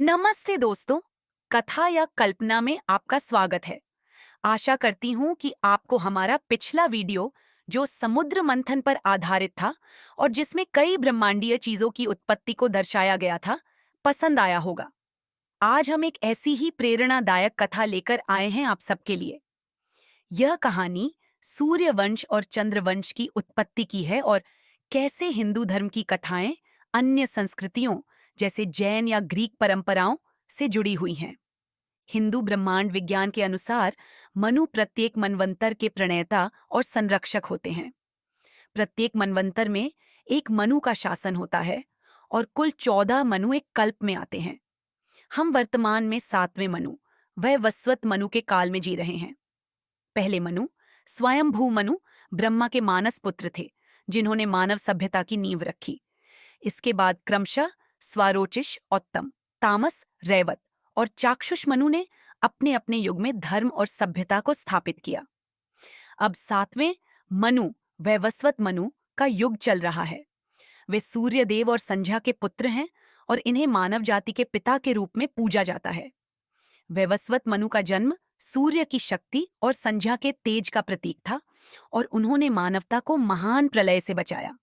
नमस्ते दोस्तों। कथा या कल्पना में आपका स्वागत है। आशा करती हूँ कि आपको हमारा पिछला वीडियो, जो समुद्र मंथन पर आधारित था और जिसमें कई ब्रह्मांडीय चीजों की उत्पत्ति को दर्शाया गया था, पसंद आया होगा। आज हम एक ऐसी ही प्रेरणादायक कथा लेकर आए हैं आप सबके लिए। यह कहानी सूर्यवंश और चंद्रवंश की उत्पत्ति की है और कैसे हिंदू धर्म की कथाएं अन्य संस्कृतियों जैसे जैन या ग्रीक परंपराओं से जुड़ी हुई हैं। हिंदू ब्रह्मांड विज्ञान के अनुसार मनु प्रत्येक मनवंतर के प्रणेता और संरक्षक होते हैं। प्रत्येक मनवंतर में एक मनु का शासन होता है और कुल 14 मनु एक कल्प में आते हैं। हम वर्तमान में 7वें मनु, वह वस्वत मनु के काल में जी रहे हैं। पहले मनु स्वयंभू मनु ब्रह्मा के मानस पुत्र थे, जिन्होंने मानव सभ्यता की नींव रखी। इसके बाद क्रमशः स्वारोचिष, औत्तम, तामस, रैवत और चाक्षुष मनु ने अपने अपने युग में धर्म और सभ्यता को स्थापित किया। अब 7वें मनु वैवस्वत मनु का युग चल रहा है। वे सूर्य देव और संध्या के पुत्र हैं और इन्हें मानव जाति के पिता के रूप में पूजा जाता है। वैवस्वत मनु का जन्म सूर्य की शक्ति और संध्या के तेज का प्रतीक था और उन्होंने मानवता को महान प्रलय से बचाया।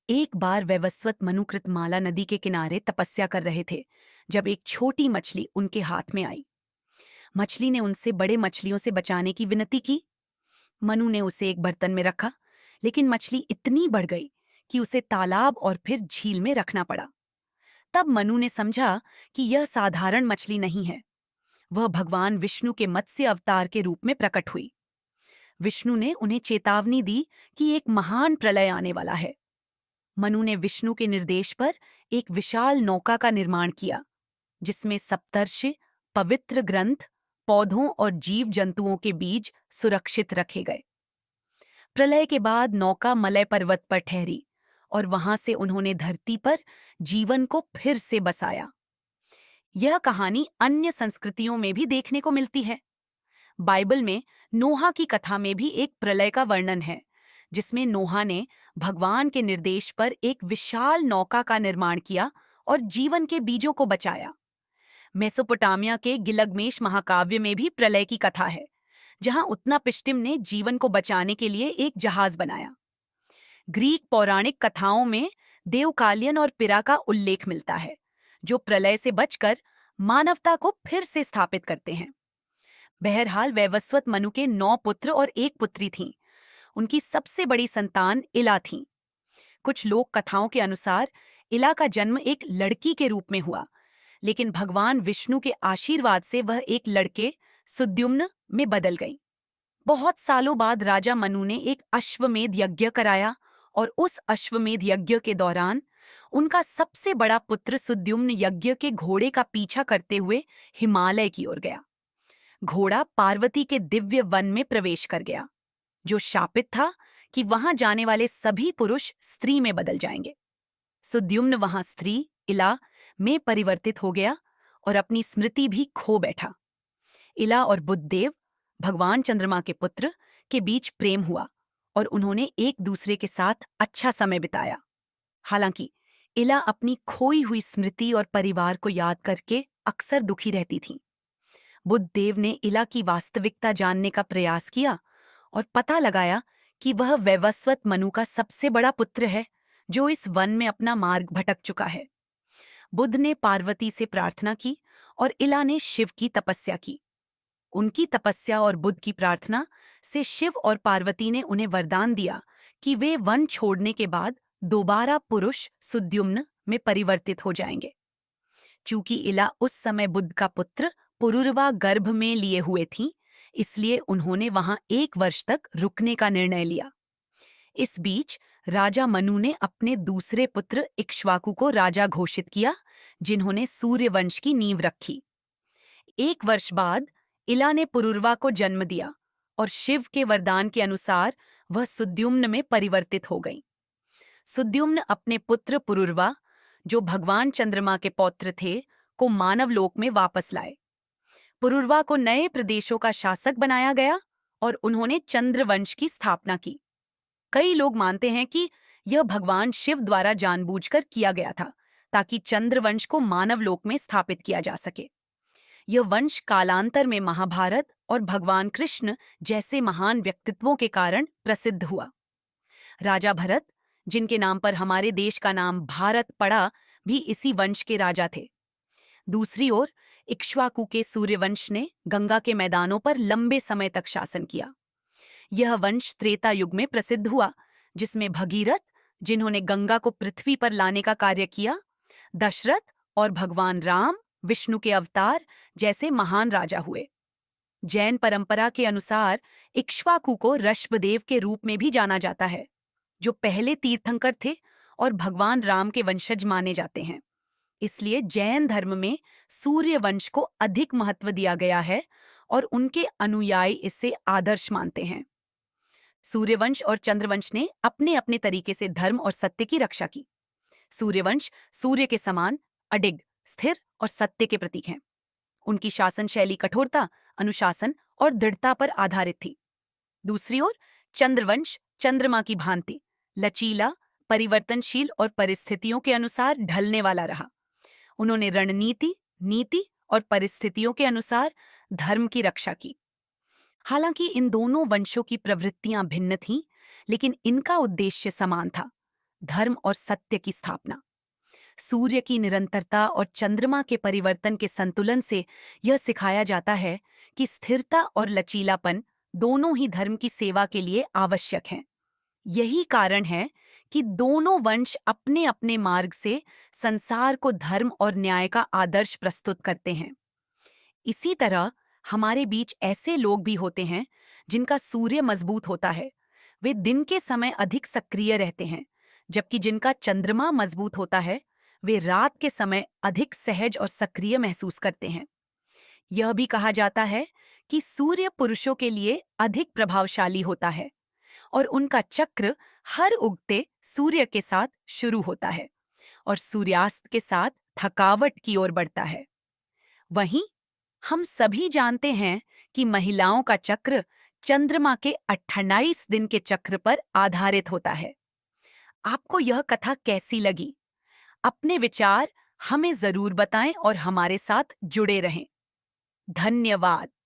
एक बार वैवस्वत मनु कृतमाला नदी के किनारे तपस्या कर रहे थे, जब एक छोटी मछली उनके हाथ में आई। मछली ने उनसे बड़े मछलियों से बचाने की विनती की। मनु ने उसे एक बर्तन में रखा, लेकिन मछली इतनी बढ़ गई कि उसे तालाब और फिर झील में रखना पड़ा। तब मनु ने समझा कि यह साधारण मछली नहीं है, वह भगवान विष्णु के मत्स्य अवतार के रूप में प्रकट हुई। विष्णु ने उन्हें चेतावनी दी कि एक महान प्रलय आने वाला है। मनु ने विष्णु के निर्देश पर एक विशाल नौका का निर्माण किया, जिसमें सप्तर्षि, पवित्र ग्रंथ, पौधों और जीव जंतुओं के बीज सुरक्षित रखे गए। प्रलय के बाद नौका मलय पर्वत पर ठहरी और वहां से उन्होंने धरती पर जीवन को फिर से बसाया। यह कहानी अन्य संस्कृतियों में भी देखने को मिलती है। बाइबल में नोहा की कथा में भी एक प्रलय का वर्णन है, जिसमें नोहा ने भगवान के निर्देश पर एक विशाल नौका का निर्माण किया और जीवन के बीजों को बचाया। मेसोपोटामिया के गिलगमेश महाकाव्य में भी प्रलय की कथा है, जहां उत्नापिष्टिम ने जीवन को बचाने के लिए एक जहाज बनाया। ग्रीक पौराणिक कथाओं में देवकालियन और पिरा का उल्लेख मिलता है, जो प्रलय से बचकर मानवता को फिर से स्थापित करते हैं। बहरहाल वैवस्वत मनु के 9 पुत्र और एक पुत्री थीं। उनकी सबसे बड़ी संतान इला थी। कुछ लोक कथाओं के अनुसार इला का जन्म एक लड़की के रूप में हुआ, लेकिन भगवान विष्णु के आशीर्वाद से वह एक लड़के सुद्युम्न में बदल गई। बहुत सालों बाद राजा मनु ने एक अश्वमेध यज्ञ कराया और उस अश्वमेध यज्ञ के दौरान उनका सबसे बड़ा पुत्र सुद्युम्न यज्ञ के घोड़े का पीछा करते हुए हिमालय की ओर गया। घोड़ा पार्वती के दिव्य वन में प्रवेश कर गया, जो शापित था कि वहां जाने वाले सभी पुरुष स्त्री में बदल जाएंगे। सुद्युम्न वहां स्त्री इला में परिवर्तित हो गया और अपनी स्मृति भी खो बैठा। इला और बुद्धदेव, भगवान चंद्रमा के पुत्र, के बीच प्रेम हुआ और उन्होंने एक दूसरे के साथ अच्छा समय बिताया। हालांकि इला अपनी खोई हुई स्मृति और परिवार को याद करके अक्सर दुखी रहती थी। बुद्धदेव ने इला की वास्तविकता जानने का प्रयास किया और पता लगाया कि वह वैवस्वत मनु का सबसे बड़ा पुत्र है, जो इस वन में अपना मार्ग भटक चुका है। बुद्ध ने पार्वती से प्रार्थना की और इला ने शिव की तपस्या की। उनकी तपस्या और बुद्ध की प्रार्थना से शिव और पार्वती ने उन्हें वरदान दिया कि वे वन छोड़ने के बाद दोबारा पुरुष सुद्युम्न में परिवर्तित हो जाएंगे। चूंकि इला उस समय बुद्ध का पुत्र पुरुरवा गर्भ में लिए हुए थीं, इसलिए उन्होंने वहां 1 वर्ष तक रुकने का निर्णय लिया। इस बीच राजा मनु ने अपने दूसरे पुत्र इक्ष्वाकु को राजा घोषित किया, जिन्होंने सूर्यवंश की नींव रखी। 1 वर्ष बाद इला ने पुरुरवा को जन्म दिया और शिव के वरदान के अनुसार वह सुद्युम्न में परिवर्तित हो गई। सुद्युम्न अपने पुत्र पुरुरवा, जो भगवान चंद्रमा के पौत्र थे, को मानवलोक में वापस लाए। पुरुरवा को नए प्रदेशों का शासक बनाया गया और उन्होंने चंद्रवंश की स्थापना की। कई लोग मानते हैं कि यह भगवान शिव द्वारा जानबूझकर किया गया था, ताकि चंद्रवंश को मानवलोक में स्थापित किया जा सके। यह वंश कालांतर में महाभारत और भगवान कृष्ण जैसे महान व्यक्तित्वों के कारण प्रसिद्ध हुआ। राजा भरत, जिनके नाम पर हमारे देश का नाम भारत पड़ा, भी इसी वंश के राजा थे। दूसरी ओर इक्ष्वाकु के सूर्यवंश ने गंगा के मैदानों पर लंबे समय तक शासन किया। यह वंश त्रेता युग में प्रसिद्ध हुआ, जिसमें भगीरथ, जिन्होंने गंगा को पृथ्वी पर लाने का कार्य किया, दशरथ और भगवान राम, विष्णु के अवतार, जैसे महान राजा हुए। जैन परंपरा के अनुसार इक्ष्वाकु को ऋषभदेव के रूप में भी जाना जाता है, जो पहले तीर्थंकर थे और भगवान राम के वंशज माने जाते हैं। इसलिए जैन धर्म में सूर्य वंश को अधिक महत्व दिया गया है और उनके अनुयायी इसे आदर्श मानते हैं। सूर्यवंश और चंद्रवंश ने अपने अपने तरीके से धर्म और सत्य की रक्षा की। सूर्यवंश सूर्य के समान अडिग, स्थिर और सत्य के प्रतीक हैं। उनकी शासन शैली कठोरता, अनुशासन और दृढ़ता पर आधारित थी। दूसरी ओर चंद्रवंश चंद्रमा की भांति लचीला, परिवर्तनशील और परिस्थितियों के अनुसार ढलने वाला रहा। उन्होंने रणनीति, नीति और परिस्थितियों के अनुसार धर्म की रक्षा की। हालांकि इन दोनों वंशों की प्रवृत्तियां भिन्न थीं, लेकिन इनका उद्देश्य समान था, धर्म और सत्य की स्थापना। सूर्य की निरंतरता और चंद्रमा के परिवर्तन के संतुलन से यह सिखाया जाता है कि स्थिरता और लचीलापन दोनों ही धर्म की सेवा के लिए आवश्यक हैं। यही कारण है कि दोनों वंश अपने अपने मार्ग से संसार को धर्म और न्याय का आदर्श प्रस्तुत करते हैं। इसी तरह हमारे बीच ऐसे लोग भी होते हैं जिनका सूर्य मजबूत होता है। वे दिन के समय अधिक सक्रिय रहते हैं, जबकि जिनका चंद्रमा मजबूत होता है, वे रात के समय अधिक सहज और सक्रिय महसूस करते हैं। यह भी कहा जाता है कि सूर्य पुरुषों के लिए अधिक प्रभावशाली होता है और उनका चक्र हर उगते सूर्य के साथ शुरू होता है और सूर्यास्त के साथ थकावट की ओर बढ़ता है। वहीं हम सभी जानते हैं कि महिलाओं का चक्र चंद्रमा के 28 दिन के चक्र पर आधारित होता है। आपको यह कथा कैसी लगी? अपने विचार हमें जरूर बताएं और हमारे साथ जुड़े रहें। धन्यवाद।